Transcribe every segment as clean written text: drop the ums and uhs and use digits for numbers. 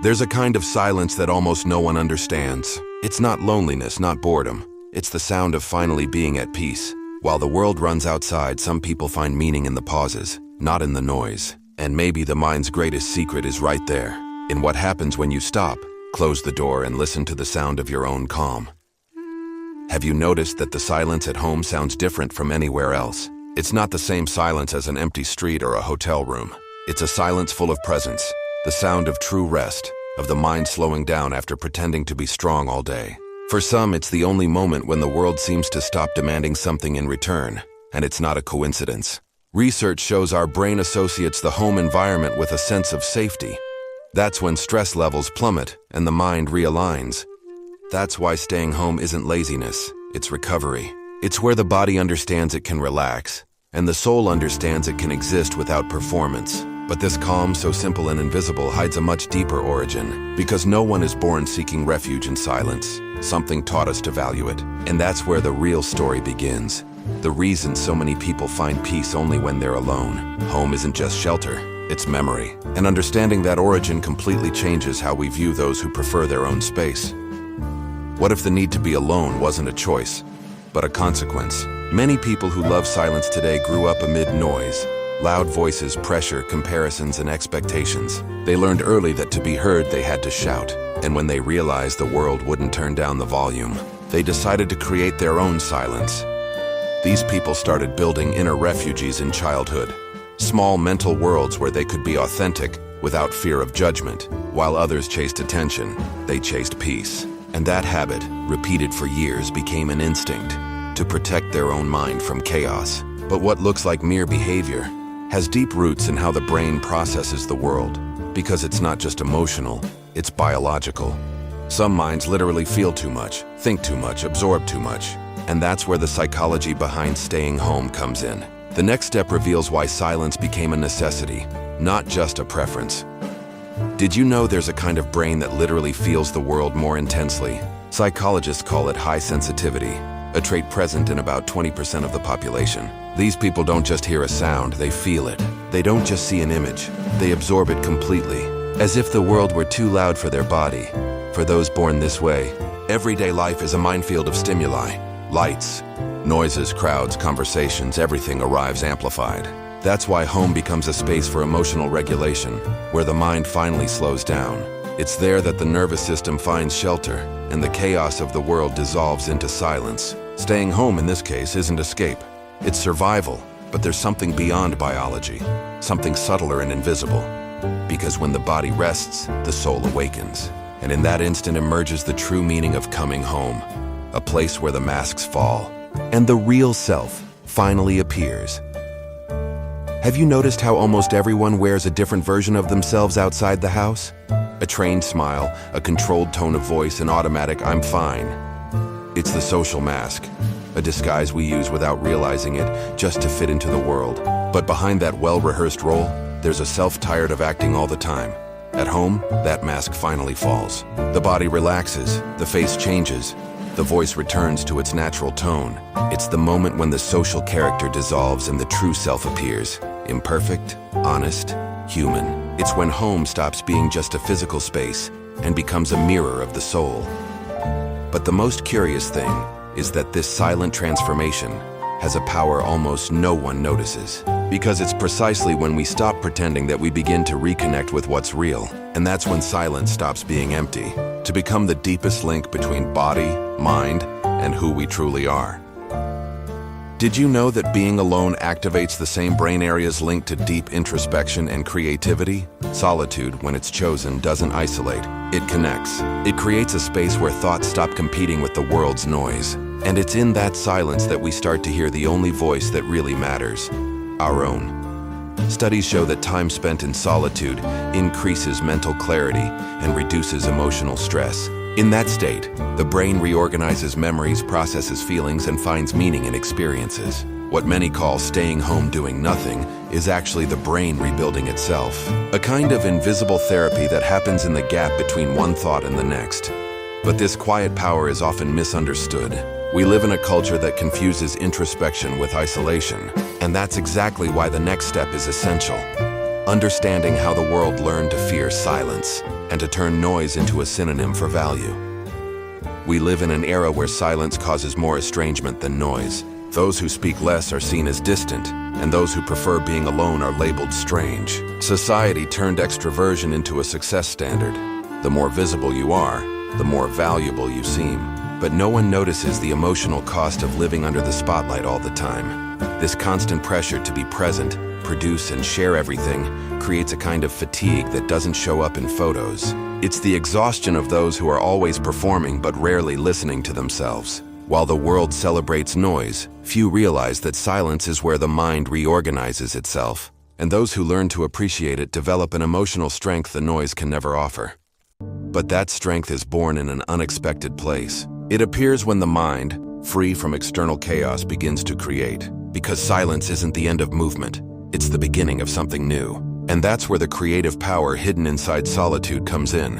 There's a kind of silence that almost no one understands. It's not loneliness, not boredom. It's the sound of finally being at peace. While the world runs outside, some people find meaning in the pauses, not in the noise. And maybe the mind's greatest secret is right there, in what happens when you stop, close the door, and listen to the sound of your own calm. Have you noticed that the silence at home sounds different from anywhere else? It's not the same silence as an empty street or a hotel room. It's a silence full of presence, the sound of true rest, of the mind slowing down after pretending to be strong all day. For some, it's the only moment when the world seems to stop demanding something in return, and it's not a coincidence. Research shows our brain associates the home environment with a sense of safety. That's when stress levels plummet and the mind realigns. That's why staying home isn't laziness, it's recovery. It's where the body understands it can relax, and the soul understands it can exist without performance. But this calm, so simple and invisible, hides a much deeper origin, because no one is born seeking refuge in silence. Something taught us to value it, and that's where the real story begins. The reason so many people find peace only when they're alone. Home isn't just shelter, it's memory. And understanding that origin completely changes how we view those who prefer their own space. What if the need to be alone wasn't a choice, but a consequence? Many people who love silence today grew up amid noise, loud voices, pressure, comparisons, and expectations. They learned early that to be heard, they had to shout. And when they realized the world wouldn't turn down the volume, they decided to create their own silence. These people started building inner refuges in childhood, small mental worlds where they could be authentic without fear of judgment. While others chased attention, they chased peace. And that habit, repeated for years, became an instinct to protect their own mind from chaos. But what looks like mere behavior has deep roots in how the brain processes the world, because it's not just emotional, it's biological. Some minds literally feel too much, think too much, absorb too much. And that's where the psychology behind staying home comes in. The next step reveals why silence became a necessity, not just a preference. Did you know there's a kind of brain that literally feels the world more intensely? Psychologists call it high sensitivity, a trait present in about 20% of the population. These people don't just hear a sound, they feel it. They don't just see an image, they absorb it completely, as if the world were too loud for their body. For those born this way, everyday life is a minefield of stimuli. Lights, noises, crowds, conversations, everything arrives amplified. That's why home becomes a space for emotional regulation, where the mind finally slows down. It's there that the nervous system finds shelter, and the chaos of the world dissolves into silence. Staying home in this case isn't escape, it's survival, but there's something beyond biology, something subtler and invisible. Because when the body rests, the soul awakens, and in that instant emerges the true meaning of coming home. A place where the masks fall, and the real self finally appears. Have you noticed how almost everyone wears a different version of themselves outside the house? A trained smile, a controlled tone of voice, an automatic "I'm fine." It's the social mask, a disguise we use without realizing it, just to fit into the world. But behind that well-rehearsed role, there's a self tired of acting all the time. At home, that mask finally falls. The body relaxes, the face changes, the voice returns to its natural tone. It's the moment when the social character dissolves and the true self appears. Imperfect, honest, human. It's when home stops being just a physical space and becomes a mirror of the soul. But the most curious thing is that this silent transformation has a power almost no one notices. Because it's precisely when we stop pretending that we begin to reconnect with what's real. And that's when silence stops being empty, to become the deepest link between body, mind, and who we truly are. Did you know that being alone activates the same brain areas linked to deep introspection and creativity? Solitude, when it's chosen, doesn't isolate. It connects. It creates a space where thoughts stop competing with the world's noise. And it's in that silence that we start to hear the only voice that really matters, our own. Studies show that time spent in solitude increases mental clarity and reduces emotional stress. In that state, the brain reorganizes memories, processes feelings, and finds meaning in experiences. What many call staying home doing nothing is actually the brain rebuilding itself. A kind of invisible therapy that happens in the gap between one thought and the next. But this quiet power is often misunderstood. We live in a culture that confuses introspection with isolation, and that's exactly why the next step is essential. understanding how the world learned to fear silence and to turn noise into a synonym for value. We live in an era where silence causes more estrangement than noise. Those who speak less are seen as distant, and those who prefer being alone are labeled strange. Society turned extroversion into a success standard. The more visible you are, the more valuable you seem. But no one notices the emotional cost of living under the spotlight all the time. This constant pressure to be present, produce, and share everything creates a kind of fatigue that doesn't show up in photos. It's the exhaustion of those who are always performing but rarely listening to themselves. While the world celebrates noise, few realize that silence is where the mind reorganizes itself, and those who learn to appreciate it develop an emotional strength the noise can never offer. But that strength is born in an unexpected place. It appears when the mind, free from external chaos, begins to create. Because silence isn't the end of movement, it's the beginning of something new. And that's where the creative power hidden inside solitude comes in.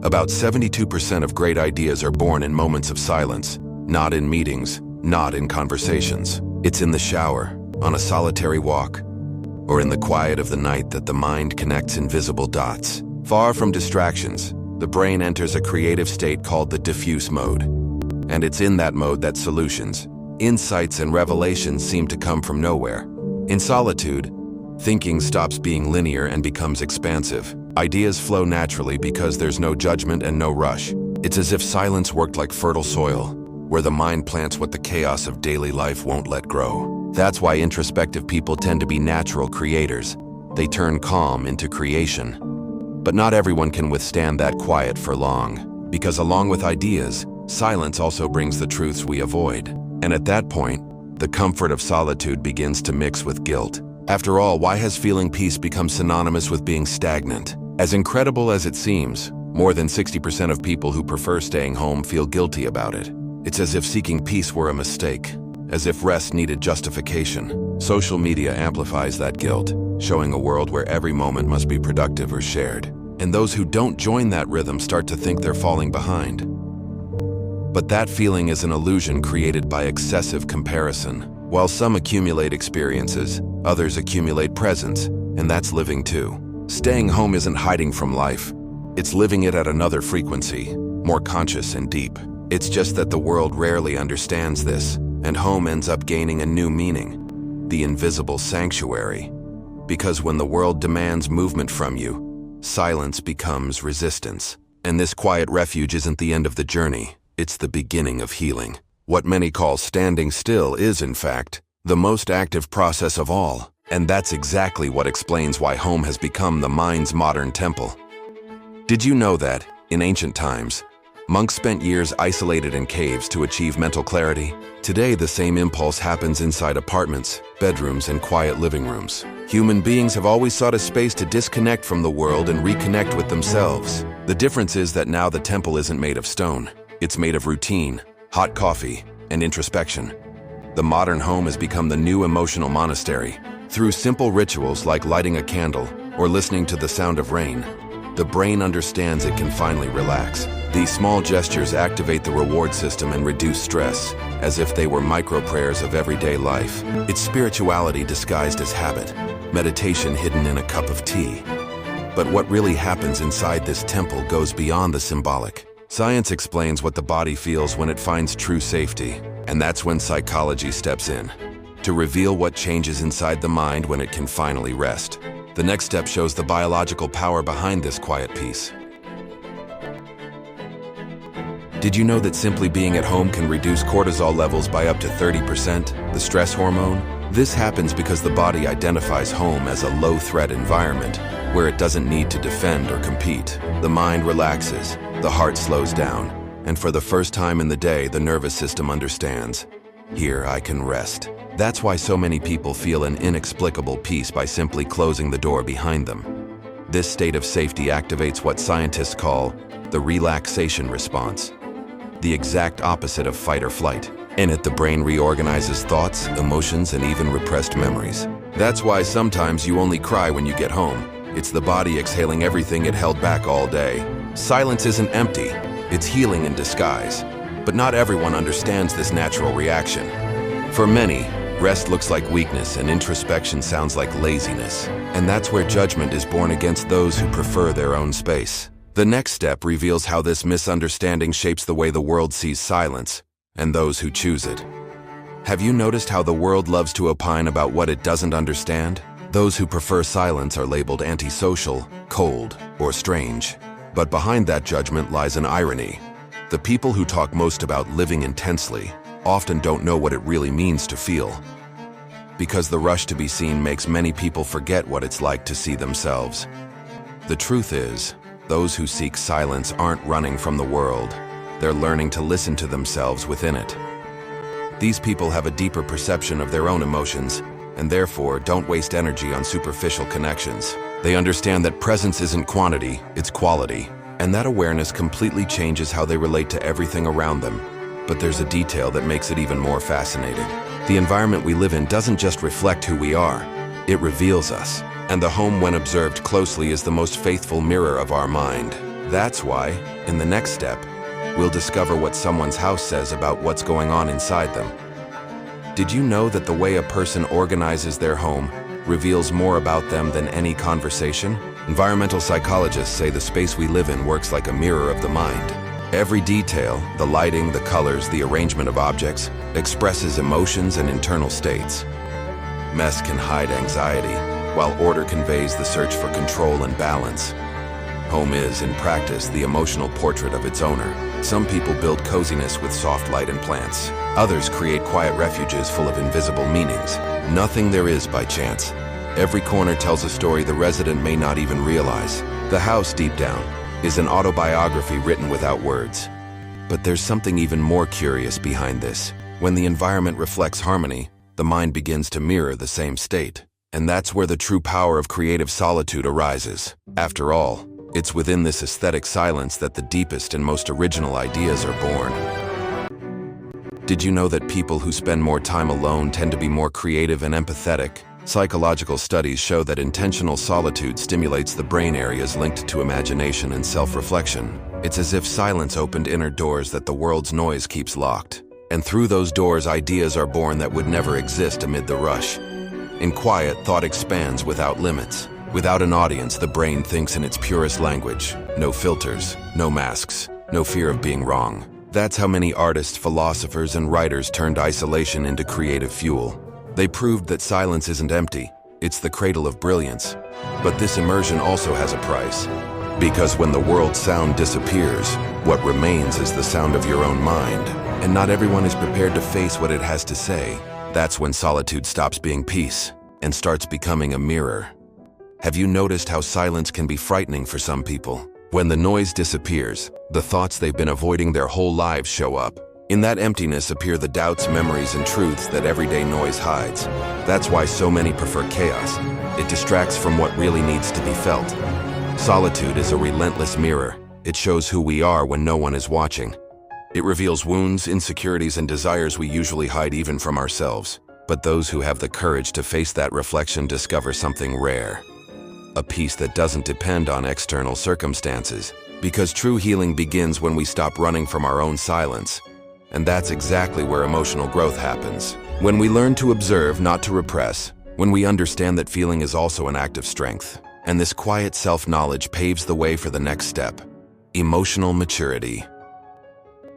About 72% of great ideas are born in moments of silence, not in meetings, not in conversations. It's in the shower, on a solitary walk, or in the quiet of the night that the mind connects invisible dots. Far from distractions, the brain enters a creative state called the diffuse mode. And it's in that mode that solutions, insights, and revelations seem to come from nowhere. In solitude, thinking stops being linear and becomes expansive. Ideas flow naturally because there's no judgment and no rush. It's as if silence worked like fertile soil, where the mind plants what the chaos of daily life won't let grow. That's why introspective people tend to be natural creators. They turn calm into creation. But not everyone can withstand that quiet for long, because along with ideas, silence also brings the truths we avoid. And at that point, the comfort of solitude begins to mix with guilt. After all, why has feeling peace become synonymous with being stagnant? As incredible as it seems, more than 60% of people who prefer staying home feel guilty about it. It's as if seeking peace were a mistake, as if rest needed justification. Social media amplifies that guilt, showing a world where every moment must be productive or shared. And those who don't join that rhythm start to think they're falling behind. But that feeling is an illusion created by excessive comparison. While some accumulate experiences, others accumulate presence, and that's living too. Staying home isn't hiding from life. It's living it at another frequency, more conscious and deep. It's just that the world rarely understands this, and home ends up gaining a new meaning, the invisible sanctuary. Because when the world demands movement from you, silence becomes resistance. And this quiet refuge isn't the end of the journey, it's the beginning of healing. What many call standing still is, in fact, the most active process of all. And that's exactly what explains why home has become the mind's modern temple. Did you know that, in ancient times, monks spent years isolated in caves to achieve mental clarity? Today, the same impulse happens inside apartments, bedrooms, and quiet living rooms. Human beings have always sought a space to disconnect from the world and reconnect with themselves. The difference is that now the temple isn't made of stone. It's made of routine, hot coffee, and introspection. The modern home has become the new emotional monastery. Through simple rituals like lighting a candle or listening to the sound of rain, the brain understands it can finally relax. These small gestures activate the reward system and reduce stress, as if they were micro-prayers of everyday life. It's spirituality disguised as habit, meditation hidden in a cup of tea. But what really happens inside this temple goes beyond the symbolic. Science explains what the body feels when it finds true safety, and that's when psychology steps in, to reveal what changes inside the mind when it can finally rest. The next step shows the biological power behind this quiet peace. Did you know that simply being at home can reduce cortisol levels by up to 30%, the stress hormone? This happens because the body identifies home as a low-threat environment, where it doesn't need to defend or compete. The mind relaxes, the heart slows down, and for the first time in the day, the nervous system understands. Here I can rest. That's why so many people feel an inexplicable peace by simply closing the door behind them. This state of safety activates what scientists call the relaxation response, the exact opposite of fight or flight. In it, the brain reorganizes thoughts, emotions, and even repressed memories. That's why sometimes you only cry when you get home. It's the body exhaling everything it held back all day. Silence isn't empty, it's healing in disguise. But not everyone understands this natural reaction. For many, Rest looks like weakness and introspection sounds like laziness. And that's where judgment is born against those who prefer their own space. The next step reveals how this misunderstanding shapes the way the world sees silence and those who choose it. Have you noticed how the world loves to opine about what it doesn't understand? Those who prefer silence are labeled antisocial, cold, or strange. But behind that judgment lies an irony. The people who talk most about living intensely often don't know what it really means to feel. Because the rush to be seen makes many people forget what it's like to see themselves. The truth is, those who seek silence aren't running from the world. They're learning to listen to themselves within it. These people have a deeper perception of their own emotions, and therefore don't waste energy on superficial connections. They understand that presence isn't quantity, it's quality. And that awareness completely changes how they relate to everything around them. But there's a detail that makes it even more fascinating. The environment we live in doesn't just reflect who we are, it reveals us. And the home, when observed closely, is the most faithful mirror of our mind. That's why, in the next step, we'll discover what someone's house says about what's going on inside them. Did you know that the way a person organizes their home reveals more about them than any conversation? Environmental psychologists say the space we live in works like a mirror of the mind. Every detail, the lighting, the colors, the arrangement of objects, expresses emotions and internal states. Mess can hide anxiety, while order conveys the search for control and balance. Home is, in practice, the emotional portrait of its owner. Some people build coziness with soft light and plants. Others create quiet refuges full of invisible meanings. Nothing there is by chance. Every corner tells a story the resident may not even realize. The house, deep down, is an autobiography written without words. But there's something even more curious behind this. When the environment reflects harmony, the mind begins to mirror the same state. And that's where the true power of creative solitude arises. After all, it's within this aesthetic silence that the deepest and most original ideas are born. Did you know that people who spend more time alone tend to be more creative and empathetic? Psychological studies show that intentional solitude stimulates the brain areas linked to imagination and self-reflection. It's as if silence opened inner doors that the world's noise keeps locked. And through those doors, ideas are born that would never exist amid the rush. In quiet, thought expands without limits. Without an audience, the brain thinks in its purest language. No filters, no masks, no fear of being wrong. That's how many artists, philosophers, and writers turned isolation into creative fuel. They proved that silence isn't empty, it's the cradle of brilliance. But this immersion also has a price. Because when the world's sound disappears, what remains is the sound of your own mind. And not everyone is prepared to face what it has to say. That's when solitude stops being peace and starts becoming a mirror. Have you noticed how silence can be frightening for some people? When the noise disappears, the thoughts they've been avoiding their whole lives show up. In that emptiness appear the doubts, memories, and truths that everyday noise hides. That's why so many prefer chaos. It distracts from what really needs to be felt. Solitude is a relentless mirror. It shows who we are when no one is watching. It reveals wounds, insecurities, and desires we usually hide even from ourselves. But those who have the courage to face that reflection discover something rare. A peace that doesn't depend on external circumstances. Because true healing begins when we stop running from our own silence. And that's exactly where emotional growth happens. When we learn to observe, not to repress. When we understand that feeling is also an act of strength. And this quiet self-knowledge paves the way for the next step. Emotional maturity.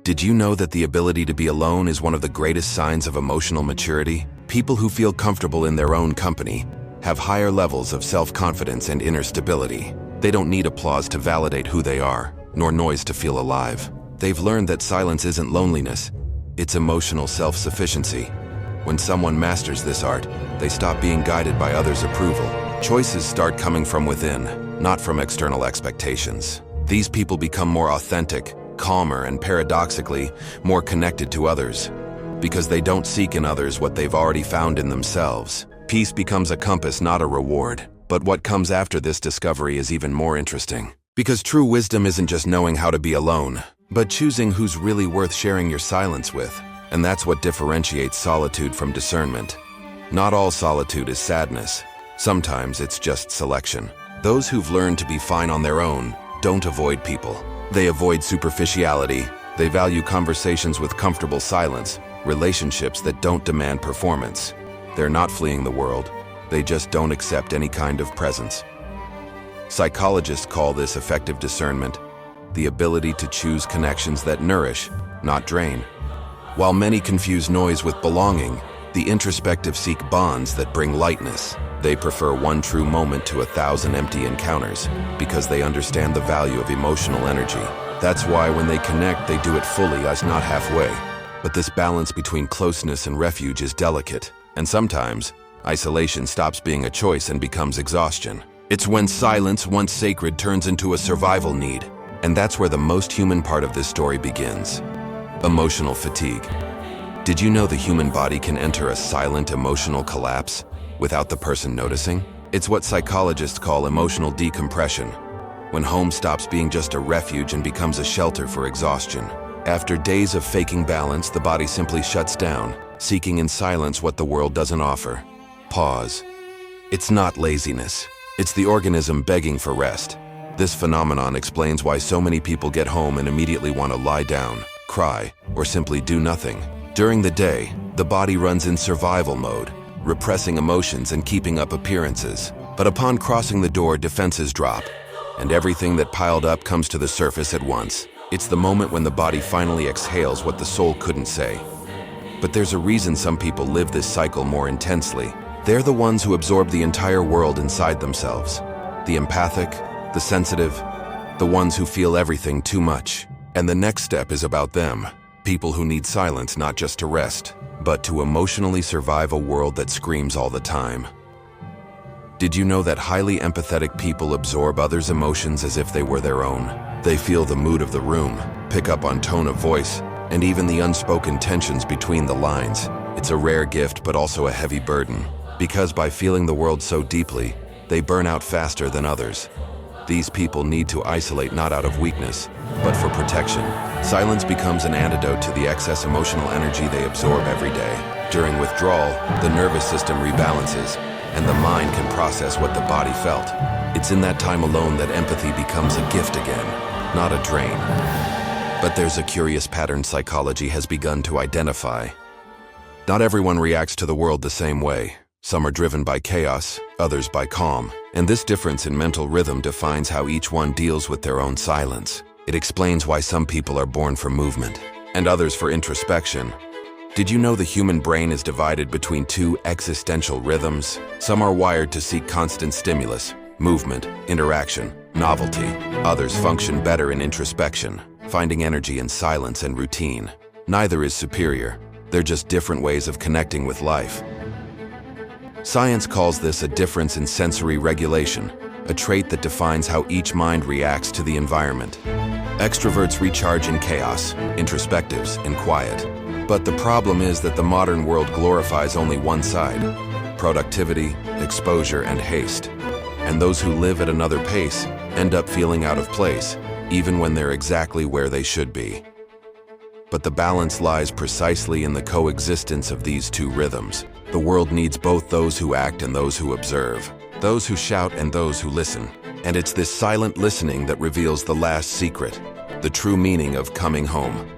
Did you know that the ability to be alone is one of the greatest signs of emotional maturity? People who feel comfortable in their own company have higher levels of self-confidence and inner stability. They don't need applause to validate who they are, nor noise to feel alive. They've learned that silence isn't loneliness, it's emotional self-sufficiency. When someone masters this art, they stop being guided by others' approval. Choices start coming from within, not from external expectations. These people become more authentic, calmer, and paradoxically, more connected to others. Because they don't seek in others what they've already found in themselves. Peace becomes a compass, not a reward. But what comes after this discovery is even more interesting. Because true wisdom isn't just knowing how to be alone, but choosing who's really worth sharing your silence with. And that's what differentiates solitude from discernment. Not all solitude is sadness. Sometimes it's just selection. Those who've learned to be fine on their own don't avoid people. They avoid superficiality. They value conversations with comfortable silence, relationships that don't demand performance. They're not fleeing the world. They just don't accept any kind of presence. Psychologists call this effective discernment, the ability to choose connections that nourish, not drain. While many confuse noise with belonging, the introspective seek bonds that bring lightness. They prefer one true moment to 1,000 empty encounters because they understand the value of emotional energy. That's why when they connect, they do it fully, as not halfway. But this balance between closeness and refuge is delicate, and sometimes isolation stops being a choice and becomes exhaustion. It's when silence, once sacred, turns into a survival need. And that's where the most human part of this story begins. Emotional fatigue. Did you know the human body can enter a silent emotional collapse without the person noticing? It's what psychologists call emotional decompression, when home stops being just a refuge and becomes a shelter for exhaustion. After days of faking balance, the body simply shuts down, seeking in silence what the world doesn't offer. Pause. It's not laziness. It's the organism begging for rest. This phenomenon explains why so many people get home and immediately want to lie down, cry, or simply do nothing. During the day, the body runs in survival mode, repressing emotions and keeping up appearances. But upon crossing the door, defenses drop, and everything that piled up comes to the surface at once. It's the moment when the body finally exhales what the soul couldn't say. But there's a reason some people live this cycle more intensely. They're the ones who absorb the entire world inside themselves. The empathic, the sensitive, the ones who feel everything too much. And the next step is about them. People who need silence not just to rest, but to emotionally survive a world that screams all the time. Did you know that highly empathetic people absorb others' emotions as if they were their own? They feel the mood of the room, pick up on tone of voice, and even the unspoken tensions between the lines. It's a rare gift, but also a heavy burden. Because by feeling the world so deeply, they burn out faster than others. These people need to isolate not out of weakness, but for protection. Silence becomes an antidote to the excess emotional energy they absorb every day. During withdrawal, the nervous system rebalances, and the mind can process what the body felt. It's in that time alone that empathy becomes a gift again, not a drain. But there's a curious pattern psychology has begun to identify. Not everyone reacts to the world the same way. Some are driven by chaos, others by calm. And this difference in mental rhythm defines how each one deals with their own silence. It explains why some people are born for movement, and others for introspection. Did you know the human brain is divided between two existential rhythms? Some are wired to seek constant stimulus, movement, interaction, novelty. Others function better in introspection, finding energy in silence and routine. Neither is superior. They're just different ways of connecting with life. Science calls this a difference in sensory regulation, a trait that defines how each mind reacts to the environment. Extroverts recharge in chaos, introspectives in quiet. But the problem is that the modern world glorifies only one side: productivity, exposure, and haste. And those who live at another pace end up feeling out of place, even when they're exactly where they should be. But the balance lies precisely in the coexistence of these two rhythms. The world needs both those who act and those who observe, those who shout and those who listen. And it's this silent listening that reveals the last secret, the true meaning of coming home.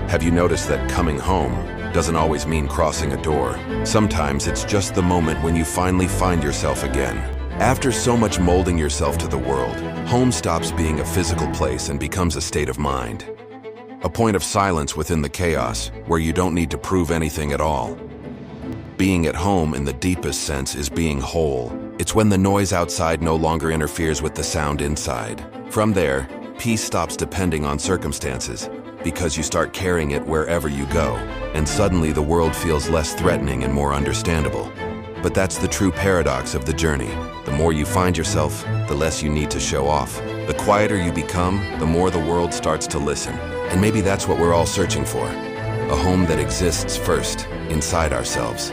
Have you noticed that coming home doesn't always mean crossing a door? Sometimes it's just the moment when you finally find yourself again. After so much molding yourself to the world, home stops being a physical place and becomes a state of mind. A point of silence within the chaos, where you don't need to prove anything at all. Being at home in the deepest sense is being whole. It's when the noise outside no longer interferes with the sound inside. From there, peace stops depending on circumstances, because you start carrying it wherever you go, and suddenly the world feels less threatening and more understandable. But that's the true paradox of the journey. The more you find yourself, the less you need to show off. The quieter you become, the more the world starts to listen. And maybe that's what we're all searching for. A home that exists first, inside ourselves.